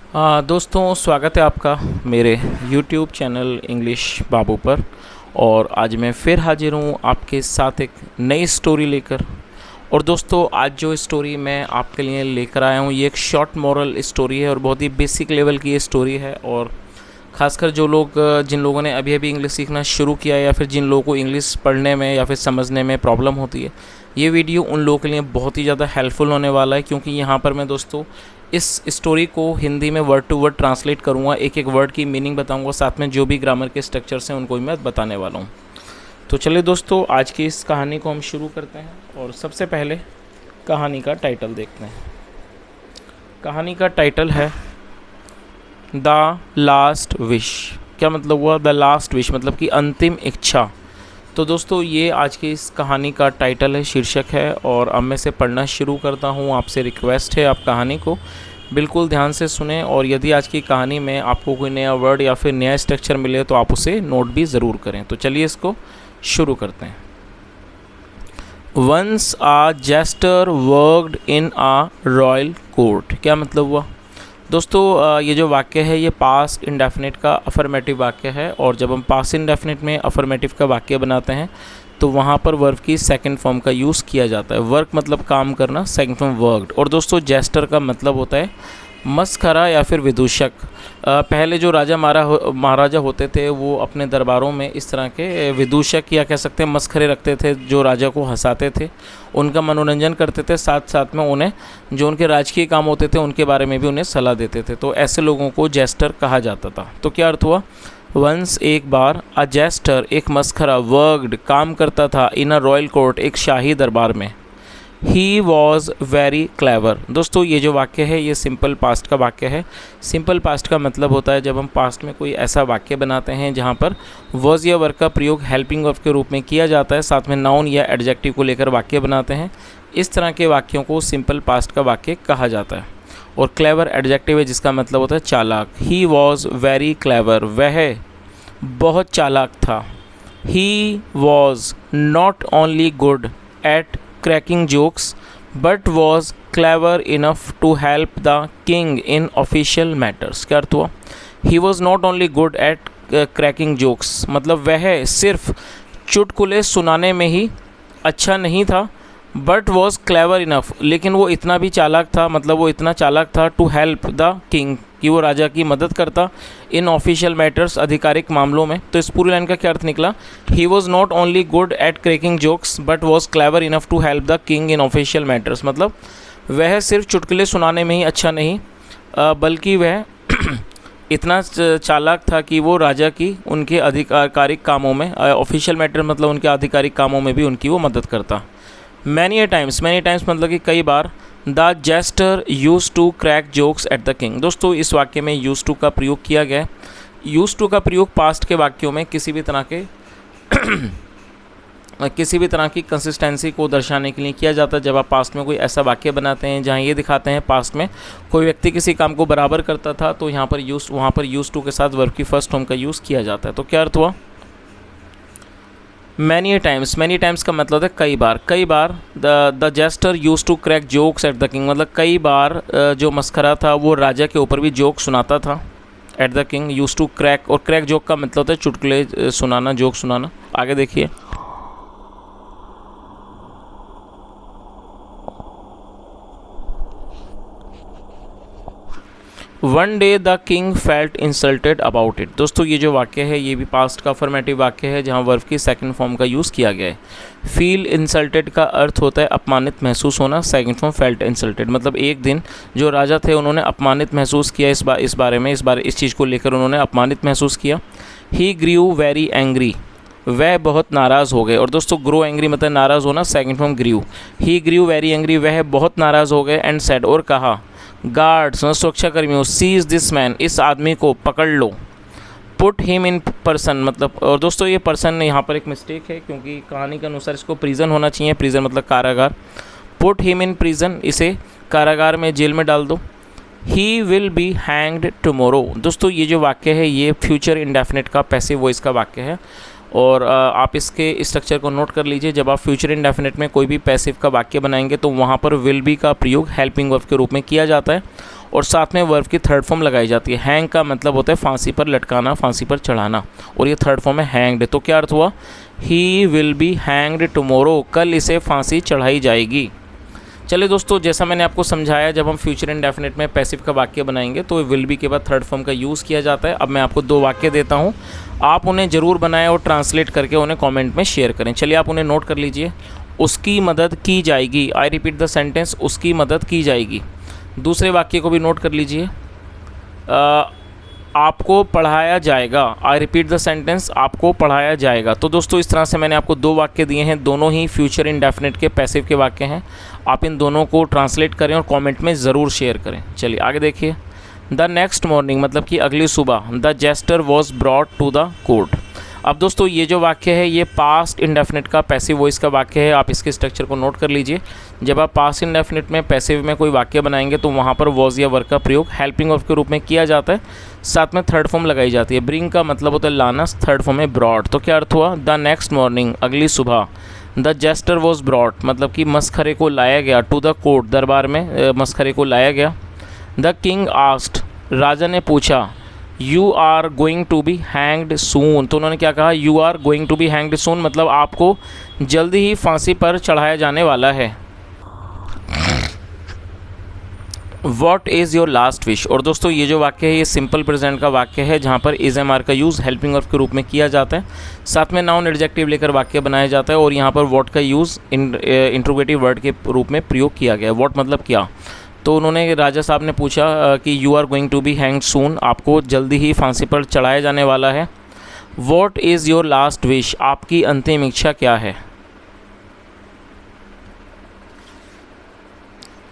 दोस्तों स्वागत है आपका मेरे YouTube चैनल इंग्लिश बाबू पर। और आज मैं फिर हाजिर हूँ आपके साथ एक नई स्टोरी लेकर। और दोस्तों आज जो स्टोरी मैं आपके लिए लेकर आया हूँ ये एक शॉर्ट मॉरल स्टोरी है और बहुत ही बेसिक लेवल की ये स्टोरी है। और ख़ासकर जो लोग जिन लोगों ने अभी अभी इंग्लिश सीखना शुरू किया है या फिर जिन लोगों को इंग्लिश पढ़ने में या फिर समझने में प्रॉब्लम होती है, ये वीडियो उन लोगों के लिए बहुत ही ज़्यादा हेल्पफुल होने वाला है। क्योंकि यहाँ पर मैं दोस्तों इस स्टोरी को हिंदी में वर्ड टू वर्ड ट्रांसलेट करूँगा, एक एक वर्ड की मीनिंग बताऊँगा, साथ में जो भी ग्रामर के स्ट्रक्चर्स हैं उनको भी मैं बताने वाला हूँ। तो चलिए दोस्तों आज की इस कहानी को हम शुरू करते हैं। और सबसे पहले कहानी का टाइटल देखते हैं। कहानी का टाइटल है द लास्ट विश। क्या मतलब हुआ? द लास्ट विश मतलब कि अंतिम इच्छा। तो दोस्तों ये आज की इस कहानी का टाइटल है, शीर्षक है। और अब मैं से पढ़ना शुरू करता हूँ। आपसे रिक्वेस्ट है आप कहानी को बिल्कुल ध्यान से सुने। और यदि आज की कहानी में आपको कोई नया वर्ड या फिर नया स्ट्रक्चर मिले तो आप उसे नोट भी ज़रूर करें। तो चलिए इसको शुरू करते हैं। Once a jester worked in a royal court. क्या मतलब हुआ? दोस्तों ये जो वाक्य है ये पास्ट इंडेफिनिट का अफर्मेटिव वाक्य है। और जब हम पास्ट इंडेफिनिट में अफर्मेटिव का वाक्य बनाते हैं तो वहाँ पर वर्ब की सेकंड फॉर्म का यूज़ किया जाता है। वर्क मतलब काम करना, सेकंड फॉर्म वर्कड। और दोस्तों जेस्टर का मतलब होता है मस्खरा या फिर विदूषक। पहले जो राजा महाराजा होते थे वो अपने दरबारों में इस तरह के विदूषक या कह सकते हैं मस्खरे रखते थे, जो राजा को हंसाते थे, उनका मनोरंजन करते थे, साथ साथ में उन्हें जो उनके राजकीय काम होते थे उनके बारे में भी उन्हें सलाह देते थे। तो ऐसे लोगों को जेस्टर कहा जाता था। तो क्या अर्थ हुआ? वंस एक बार, अ जेस्टर एक मस्खरा, वर्कड काम करता था, इन अ रॉयल कोर्ट एक शाही दरबार में। He was very clever. दोस्तों ये जो वाक्य है ये सिंपल पास्ट का वाक्य है। सिंपल पास्ट का मतलब होता है जब हम पास्ट में कोई ऐसा वाक्य बनाते हैं जहाँ पर वॉज या वर्क का प्रयोग हेल्पिंग वर्ब के रूप में किया जाता है, साथ में नाउन या एडजेक्टिव को लेकर वाक्य बनाते हैं। इस तरह के वाक्यों को सिंपल पास्ट का वाक्य कहा जाता है। और क्लेवर एडजेक्टिव है जिसका मतलब होता है चालाक। ही वॉज वेरी क्लेवर, वह बहुत चालाक था। ही was not only good eight cracking jokes but was clever enough to help the king in official matters। क्या अर्थ हुआ? He was not only good at cracking jokes मतलब वह सिर्फ चुटकुले सुनाने में ही अच्छा नहीं था, बट वॉज क्लेवर इनफ लेकिन वो इतना भी चालाक था, मतलब वो इतना चालाक था टू हेल्प द किंग कि वो राजा की मदद करता, इन ऑफिशियल मैटर्स आधिकारिक मामलों में। तो इस पूरी लाइन का क्या अर्थ निकला? He was not only good at cracking jokes but was clever enough to help the king in official matters मतलब वह सिर्फ चुटकुले सुनाने में ही अच्छा नहीं बल्कि वह इतना चालाक था कि वो राजा की उनके आधिकारिक कामों में, ऑफिशियल मैटर मतलब उनके आधिकारिक कामों में भी उनकी वो मदद करता। मैनी टाइम्स मतलब कि कई बार, the jester use to crack jokes at the king. दोस्तों इस वाक्य में यूज टू का प्रयोग किया गया है। यूज टू का प्रयोग पास्ट के वाक्यों में किसी भी तरह की कंसिस्टेंसी को दर्शाने के लिए किया जाता है। जब आप पास्ट में कोई ऐसा वाक्य बनाते हैं जहाँ ये दिखाते हैं पास्ट में कोई व्यक्ति किसी काम को बराबर करता था तो यहाँ पर वहाँ पर यूज टू के साथ वर्ब की फर्स्ट फॉर्म का यूज़ किया जाता है। तो क्या अर्थ हुआ? मैनी टाइम्स का मतलब है कई बार। The jester use to crack jokes at the king मतलब कई बार जो मस्खरा था वो राजा के ऊपर भी जोक सुनाता था। At the king used to crack, और क्रैक जोक का मतलब होता है चुटकुले सुनाना, जोक सुनाना। आगे देखिए, one day the king felt insulted about it. दोस्तों ये जो वाक्य है ये भी पास्ट का अफर्मेटिव वाक्य है जहाँ वर्ब की सेकंड फॉर्म का यूज़ किया गया है। फील इंसल्टेड का अर्थ होता है अपमानित महसूस होना, सेकंड फॉर्म फेल्ट इंसल्टेड मतलब एक दिन जो राजा थे उन्होंने अपमानित महसूस किया, इस चीज़ को लेकर उन्होंने अपमानित महसूस किया। ही ग्रीव वेरी एंग्री, वह बहुत नाराज़ हो गए। और दोस्तों ग्रो एंग्री मतलब नाराज़ होना, second form grew. He grew very angry, वह बहुत नाराज़ हो गए। एंड सेड, और कहा, गार्ड्स सुरक्षा कर्मियों, सीज दिस मैन, इस आदमी को पकड़ लो। पुट हिम इन पर्सन मतलब, और दोस्तों ये पर्सन यहाँ पर एक मिस्टेक है क्योंकि कहानी के अनुसार इसको प्रिजन होना चाहिए। प्रिजन मतलब कारागार। पुट हिम इन प्रिजन, इसे कारागार में, जेल में डाल दो। He will be hanged tomorrow. दोस्तों ये जो वाक्य है ये फ्यूचर इंडेफिनिट का पैसिव वॉइस का वाक्य है। और आप इसके स्ट्रक्चर को नोट कर लीजिए। जब आप फ्यूचर इंडेफिनिट में कोई भी पैसिव का वाक्य बनाएंगे तो वहाँ पर विल बी का प्रयोग हेल्पिंग वर्ब के रूप में किया जाता है। और साथ में वर्ब की थर्ड फॉर्म लगाई जाती है। हैंग का मतलब होता है फांसी पर लटकाना, फांसी पर चढ़ाना, और ये थर्ड फॉर्म है हैंग्ड। तो क्या अर्थ हुआ, he will be hanged tomorrow, कल इसे फांसी चढ़ाई जाएगी। चलिए दोस्तों, जैसा मैंने आपको समझाया, जब हम फ्यूचर इंडेफिनिट में पैसिव का वाक्य बनाएंगे तो विल बी के बाद थर्ड फॉर्म का यूज़ किया जाता है। अब मैं आपको 2 वाक्य देता हूँ, आप उन्हें ज़रूर बनाएं और ट्रांसलेट करके उन्हें कमेंट में शेयर करें। चलिए आप उन्हें नोट कर लीजिए। उसकी मदद की जाएगी, आई रिपीट द सेंटेंस, उसकी मदद की जाएगी। दूसरे वाक्य को भी नोट कर लीजिए, आपको पढ़ाया जाएगा, आई रिपीट द सेंटेंस, आपको पढ़ाया जाएगा। तो दोस्तों इस तरह से मैंने आपको 2 वाक्य दिए हैं, दोनों ही फ्यूचर इंडेफिनिट के पैसिव के वाक्य हैं। आप इन दोनों को ट्रांसलेट करें और कमेंट में ज़रूर शेयर करें। चलिए आगे देखिए। द नेक्स्ट मॉर्निंग मतलब कि अगली सुबह, the jester was brought to the court. अब दोस्तों ये जो वाक्य है ये पास्ट इंडेफिनिट का पैसिव वॉइस का वाक्य है। आप इसके स्ट्रक्चर को नोट कर लीजिए। जब आप पास्ट इंडेफिनिट में पैसिव में कोई वाक्य बनाएंगे तो वहाँ पर वॉज या वर्ब का प्रयोग हेल्पिंग वर्ब के रूप में किया जाता है, साथ में थर्ड फॉर्म लगाई जाती है। ब्रिंग का मतलब होता है लाना, थर्ड फॉर्म है ब्रॉड। तो क्या अर्थ हुआ, द नेक्स्ट मॉर्निंग, अगली सुबह, द जेस्टर वॉज ब्रॉट मतलब कि मस्खरे को लाया गया, टू द कोर्ट, दरबार में मस्खरे को लाया गया। द किंग आस्क्ड, राजा ने पूछा, you are going to be hanged soon. तो उन्होंने क्या कहा, you are going to be hanged soon मतलब आपको जल्दी ही फांसी पर चढ़ाया जाने वाला है। What is your last wish. और दोस्तों ये जो वाक्य है ये सिंपल प्रेजेंट का वाक्य है, जहाँ पर इज एम आर का यूज़ हेल्पिंग वर्ब के रूप में किया जाता है, साथ में नाउन एडजेक्टिव लेकर वाक्य बनाया जाता है, और यहाँ पर वॉट का यूज़ इंट्रोगेटिव वर्ड के रूप में प्रयोग किया गया है। वॉट मतलब क्या। तो उन्होंने, राजा साहब ने पूछा कि you are going to be hanged soon, आपको जल्दी ही फांसी पर चढ़ाया जाने वाला है। What is your last wish, आपकी अंतिम इच्छा क्या है।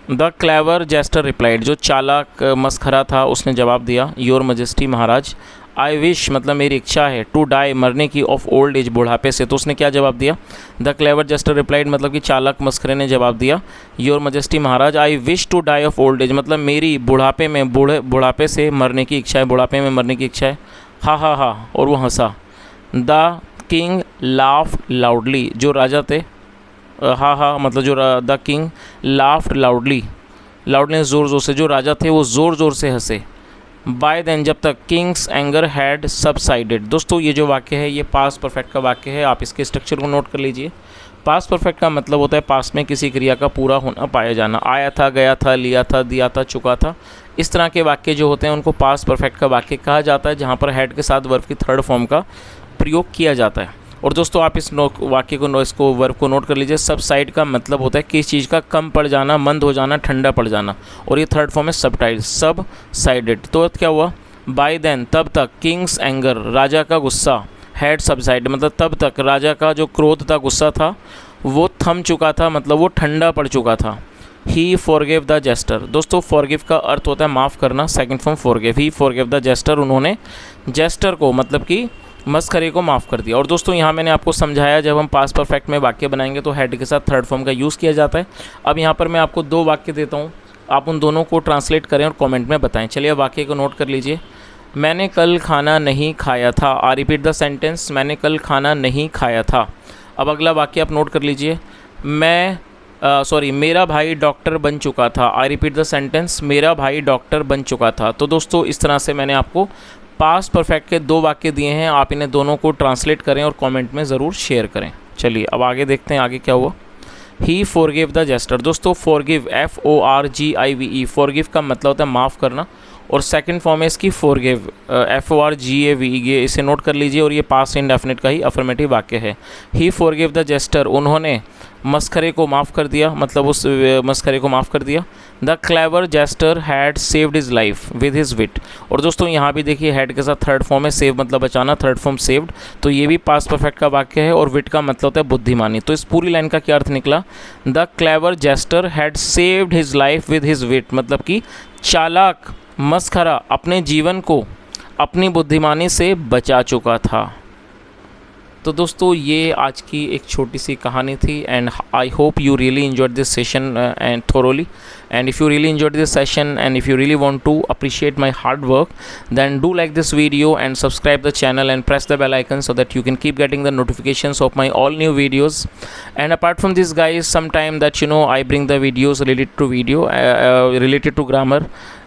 द क्लेवर जेस्टर रिप्लाइड, जो चालाक मस्खरा था उसने जवाब दिया, योर मजेस्टी महाराज, आई विश मतलब मेरी इच्छा है, टू डाई मरने की, ऑफ ओल्ड एज बुढ़ापे से। तो उसने क्या जवाब दिया, द क्लेवर जेस्टर रिप्लाइड मतलब कि चालाक मस्खरे ने जवाब दिया, योर मजेस्टी महाराज, I wish to die of old age मतलब मेरी बुढ़ापे में, बुढ़ापे से मरने की इच्छा है, बुढ़ापे में मरने की इच्छा है। हा हा हा, और वो हंसा। द किंग लाफ्ड लाउडली, जो राजा थे, हा हा मतलब जो the king laughed loudly, loudly ज़ोर ज़ोर से, जो राजा थे वो ज़ोर ज़ोर से हंसे। बाय देन जब तक किंग्स एंगर हैड सबसाइडेड। दोस्तों ये जो वाक्य है ये पास्ट परफेक्ट का वाक्य है, आप इसके स्ट्रक्चर को नोट कर लीजिए। पास्ट परफेक्ट का मतलब होता है पास्ट में किसी क्रिया का पूरा होना, पाया जाना। आया था, गया था, लिया था, दिया था, चुका था, इस तरह के वाक्य जो होते हैं उनको पास्ट परफेक्ट का वाक्य कहा जाता है, जहाँ पर हैड के साथ वर्ब की थर्ड फॉर्म का प्रयोग किया जाता है। और दोस्तों आप इस वाक्य को, इसको वर्ब को नोट कर लीजिए। सबसाइड का मतलब होता है किसी चीज़ का कम पड़ जाना, मंद हो जाना, ठंडा पड़ जाना, और ये थर्ड फॉर्म है सबटाइड, सब साइडेड। तो क्या हुआ, बाय देन तब तक, किंग्स एंगर राजा का गुस्सा, हैड सबसाइड मतलब तब तक राजा का जो क्रोध था, गुस्सा था, वो थम चुका था मतलब वो ठंडा पड़ चुका था। He forgive the jester. दोस्तों फॉरगिव का अर्थ होता है माफ़ करना, second form forgive. He forgive the jester, उन्होंने जेस्टर को मतलब कि मस्खरे को माफ़ कर दिया। और दोस्तों यहाँ मैंने आपको समझाया जब हम पास्ट परफेक्ट में वाक्य बनाएंगे तो हेड के साथ थर्ड फॉर्म का यूज़ किया जाता है। अब यहाँ पर मैं आपको 2 वाक्य देता हूँ, आप उन दोनों को ट्रांसलेट करें और कमेंट में बताएं। चलिए वाक्य को नोट कर लीजिए। मैंने कल खाना नहीं खाया था। आई रिपीट द सेंटेंस, मैंने कल खाना नहीं खाया था। अब अगला वाक्य आप नोट कर लीजिए। मेरा भाई डॉक्टर बन चुका था। आई रिपीट द सेंटेंस, मेरा भाई डॉक्टर बन चुका था। तो दोस्तों इस तरह से मैंने आपको पास्ट परफेक्ट के 2 वाक्य दिए हैं, आप इन्हें दोनों को ट्रांसलेट करें और कमेंट में ज़रूर शेयर करें। चलिए अब आगे देखते हैं आगे क्या हुआ। ही फॉरगिव द जेस्टर। दोस्तों फॉरगिव FORGIVE, फॉरगिव का मतलब होता है माफ़ करना, और सेकंड फॉर्म है इसकी फॉरगिव, FORGAVE, ये इसे नोट कर लीजिए, और ये पास्ट इंडेफिनिट का ही अफर्मेटिव वाक्य है। ही फॉरगिव द जेस्टर, उन्होंने मस्खरे को माफ़ कर दिया, मतलब उस मस्खरे को माफ़ कर दिया। The clever jester had saved his life with his wit. और दोस्तों यहाँ भी देखिए हेड के साथ थर्ड फॉर्म है, सेव मतलब बचाना, थर्ड फॉर्म सेव्ड, तो ये भी पास्ट परफेक्ट का वाक्य है, और विट का मतलब होता है बुद्धिमानी। तो इस पूरी लाइन का क्या अर्थ निकला, the clever jester had saved his life with his wit, मतलब कि चालाक मस्खरा अपने जीवन को अपनी बुद्धिमानी से बचा चुका था। तो दोस्तों ये आज की एक छोटी सी कहानी थी, and I hope you really enjoyed this session and thoroughly, and if you really enjoyed this session and if you really want to appreciate my hard work, then do like this video and subscribe the channel and press the bell icon so that you can keep getting the notifications of my all new videos. And apart from this guys, sometime that I bring the videos related to related to grammar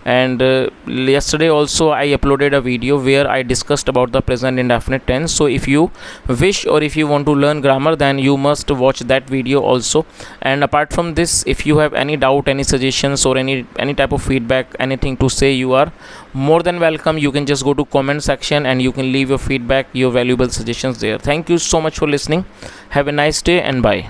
and yesterday also I uploaded a video where I discussed about the present indefinite tense. So if you wish or if you want to learn grammar, then you must watch that video also. And apart from this, if you have any doubt, any suggestions, or any type of feedback, anything to say, you are more than welcome. You can just go to comment section and you can leave your feedback, your valuable suggestions there. Thank you so much for listening. Have a nice day and bye.